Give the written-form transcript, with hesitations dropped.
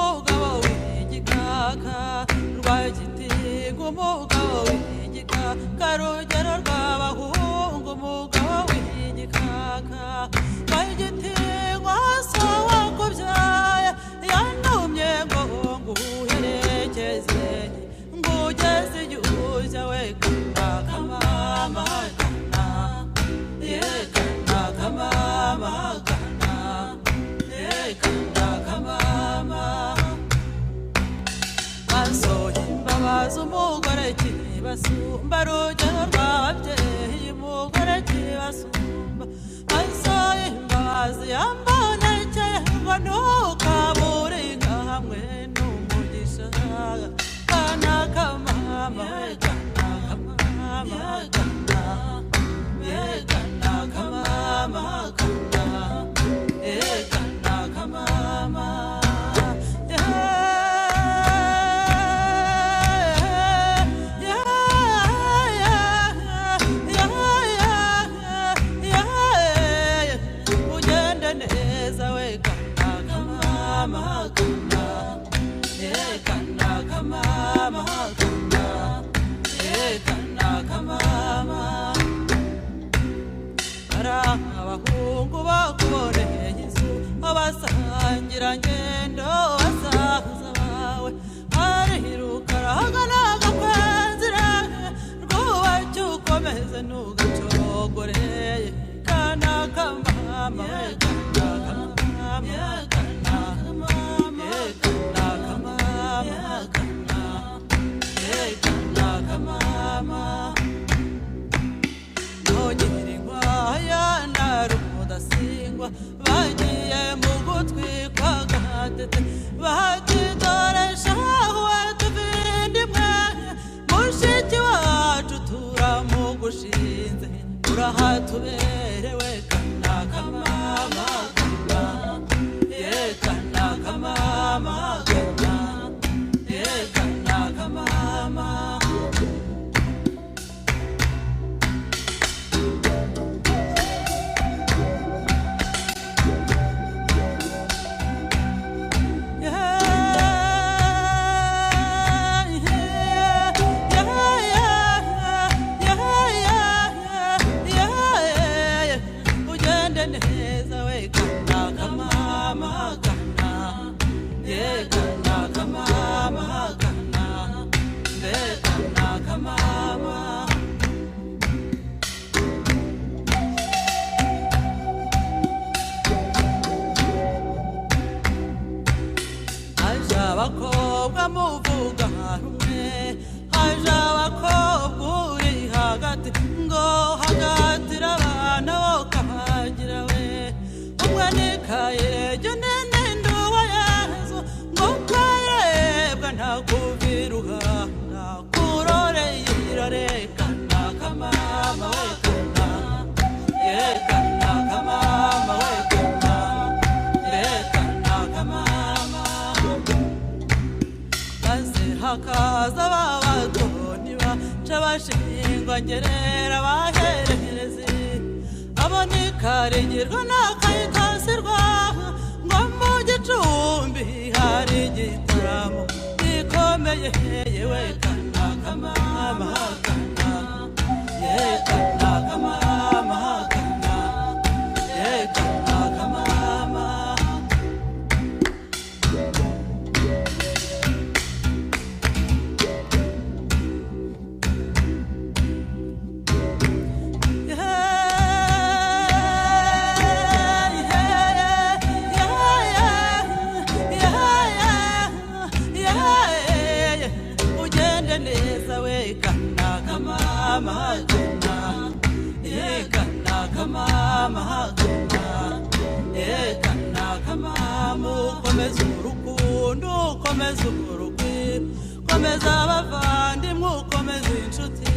umugabo w'igikaka rwagiti umugabo w'igikaka rugero rw'abahungu umugabo w'igikaka rwagiti wasa wakubyaye yantumye ngo nguherekeze ngugeze igihuza we kamama kana kana kamama kana kana kamama basohoye imbabazi umugore kibasumba rugero rw'ababyeyi umugore kibasumba basohoye imbabazi yambonekeye ngo ntukamuringa hamwe n'umugisha kana kamama kana kamama kana kana kamama kana kana kamama ugende neza we kana kamama kana kana kamama kana kana kamama abahungu bakuboneye inzu abasangira ngendo basaza bawe ariruka arahagana agakwenzira rwubake ukomeze ntugacogoreye kana kamama kana kamama kana kamama kana kamama kana kamama narudasingwa bagiye mu gutwi kwa gatete bahatidoresha watuvindimwe mushiki wacu turamugushinze urahatuberewe kana kamama kana kana kamama kana kana kamama abakobwa muvuga rumwe haje abakobwa uri hagati ngo hagatira abana bo kahagira we umwe ni kayirebye nene nduwa yezu ngo kayirebwa ntakuviruha ntakuroreye irarekana kamama we kana kana kamama we kana kana kamama hakaza babagoni baca bashingwa ngerera bahererezi abo ni karengerwa n'akayitasirwa ngo mu Gicumbi hari igitaramo gikomeye yewe kana kamama kana kana kamama kana kana kamama komeza urukundo komeza abavandimwe komeza inshuti